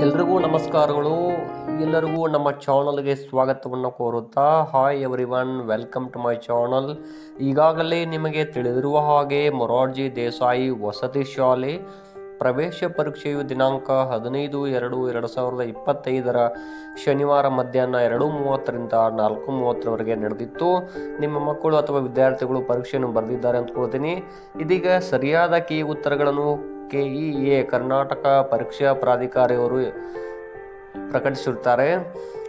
ಎಲ್ರಿಗೂ ನಮಸ್ಕಾರಗಳು. ಎಲ್ಲರಿಗೂ ನಮ್ಮ ಚಾನಲ್ಗೆ ಸ್ವಾಗತವನ್ನು ಕೋರುತ್ತಾ hi everyone, welcome to my channel. ಈಗಾಗಲೇ ನಿಮಗೆ ತಿಳಿದಿರುವ ಹಾಗೆ ಮೊರಾರ್ಜಿ ದೇಸಾಯಿ ವಸತಿ ಶಾಲೆ ಪ್ರವೇಶ ಪರೀಕ್ಷೆಯು ದಿನಾಂಕ 15/2/2025 ಶನಿವಾರ ಮಧ್ಯಾಹ್ನ 2:30ರಿಂದ 4:30 ನಡೆದಿತ್ತು. ನಿಮ್ಮ ಮಕ್ಕಳು ಅಥವಾ ವಿದ್ಯಾರ್ಥಿಗಳು ಪರೀಕ್ಷೆಯನ್ನು ಬರೆದಿದ್ದಾರೆ ಅಂದ್ಕೊಳ್ತೀನಿ. ಇದೀಗ ಸರಿಯಾದ ಕೀ ಉತ್ತರಗಳನ್ನು KEA ಕರ್ನಾಟಕ ಪರೀಕ್ಷಾ ಪ್ರಾಧಿಕಾರವರು ಪ್ರಕಟಿಸಿರುತ್ತಾರೆ.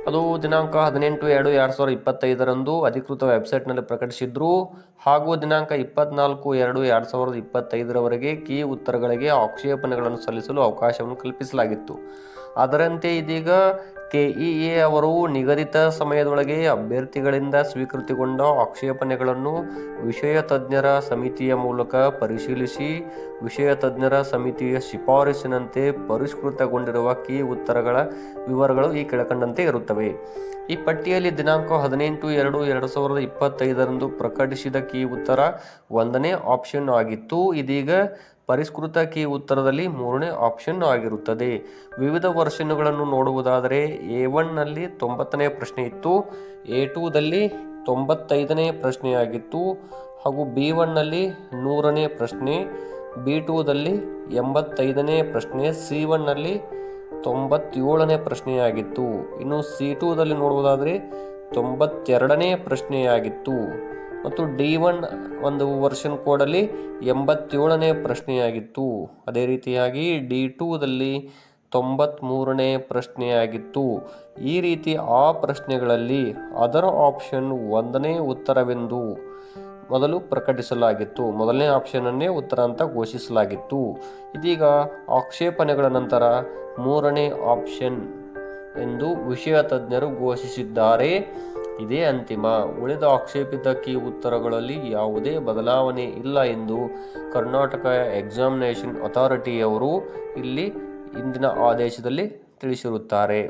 ಅದು ದಿನಾಂಕ 18/2/2025 ಅಧಿಕೃತ ವೆಬ್ಸೈಟ್ನಲ್ಲಿ ಪ್ರಕಟಿಸಿದ್ರು. ಹಾಗೂ ದಿನಾಂಕ 24/2/2025 ಕೀ ಉತ್ತರಗಳಿಗೆ ಆಕ್ಷೇಪಣೆಗಳನ್ನು ಸಲ್ಲಿಸಲು ಅವಕಾಶವನ್ನು ಕಲ್ಪಿಸಲಾಗಿತ್ತು. ಅದರಂತೆ ಇದೀಗ KEA ಅವರು ನಿಗದಿತ ಸಮಯದೊಳಗೆ ಅಭ್ಯರ್ಥಿಗಳಿಂದ ಸ್ವೀಕೃತಿಗೊಂಡ ಆಕ್ಷೇಪಣೆಗಳನ್ನು ವಿಷಯ ತಜ್ಞರ ಸಮಿತಿಯ ಮೂಲಕ ಪರಿಶೀಲಿಸಿ ವಿಷಯ ತಜ್ಞರ ಸಮಿತಿಯ ಶಿಫಾರಸಿನಂತೆ ಪರಿಷ್ಕೃತಗೊಂಡಿರುವ ಕೀ ಉತ್ತರಗಳ ವಿವರಗಳು ಈ ಕೆಳಕಂಡಂತೆ ಇರುತ್ತವೆ. ಈ ಪಟ್ಟಿಯಲ್ಲಿ ದಿನಾಂಕ 18/2/2025 ಪ್ರಕಟಿಸಿದ ಕೀ ಉತ್ತರ 1ನೇ ಆಪ್ಷನ್ ಆಗಿತ್ತು. ಇದೀಗ ಪರಿಷ್ಕೃತ ಕೀ ಉತ್ತರದಲ್ಲಿ 3ನೇ ಆಪ್ಷನ್ ಆಗಿರುತ್ತದೆ. ವಿವಿಧ ವರ್ಷನ್ಗಳನ್ನು ನೋಡುವುದಾದರೆ A1ನಲ್ಲಿ 90ನೇ ಪ್ರಶ್ನೆ ಇತ್ತು, A2ದಲ್ಲಿ 95ನೇ ಪ್ರಶ್ನೆಯಾಗಿತ್ತು, ಹಾಗೂ B1ನಲ್ಲಿ 100ನೇ ಪ್ರಶ್ನೆ, B2ದಲ್ಲಿ 85ನೇ ಪ್ರಶ್ನೆ, C1ನಲ್ಲಿ 97ನೇ ಪ್ರಶ್ನೆಯಾಗಿತ್ತು. ಇನ್ನು C2ದಲ್ಲಿ ನೋಡುವುದಾದರೆ 92ನೇ ಪ್ರಶ್ನೆಯಾಗಿತ್ತು ಮತ್ತು D1 ಒಂದು ವರ್ಷನ್ ಕೋಡಲ್ಲಿ 87ನೇ ಪ್ರಶ್ನೆಯಾಗಿತ್ತು. ಅದೇ ರೀತಿಯಾಗಿ D2ದಲ್ಲಿ 93ನೇ ಪ್ರಶ್ನೆಯಾಗಿತ್ತು. ಈ ರೀತಿ ಆ ಪ್ರಶ್ನೆಗಳಲ್ಲಿ ಅದರ ಆಪ್ಷನ್ 1ನೇ ಉತ್ತರವೆಂದು ಮೊದಲು ಪ್ರಕಟಿಸಲಾಗಿತ್ತು. ಮೊದಲನೇ ಆಪ್ಷನನ್ನೇ ಉತ್ತರ ಅಂತ ಘೋಷಿಸಲಾಗಿತ್ತು. ಇದೀಗ ಆಕ್ಷೇಪಣೆಗಳ ನಂತರ 3ನೇ ಆಪ್ಷನ್ ಎಂದು ವಿಷಯ ತಜ್ಞರು ಘೋಷಿಸಿದ್ದಾರೆ. ಇದೇ ಅಂತಿಮ. ಉಳಿದ ಆಕ್ಷೇಪಿತ ಕೀ ಉತ್ತರಗಳಲ್ಲಿ ಯಾವುದೇ ಬದಲಾವಣೆ ಇಲ್ಲ ಎಂದು ಕರ್ನಾಟಕ ಎಕ್ಸಾಮಿನೇಷನ್ ಅಥಾರಿಟಿಯವರು ಇಲ್ಲಿ ಇಂದಿನ ಆದೇಶದಲ್ಲಿ ತಿಳಿಸಿರುತ್ತಾರೆ.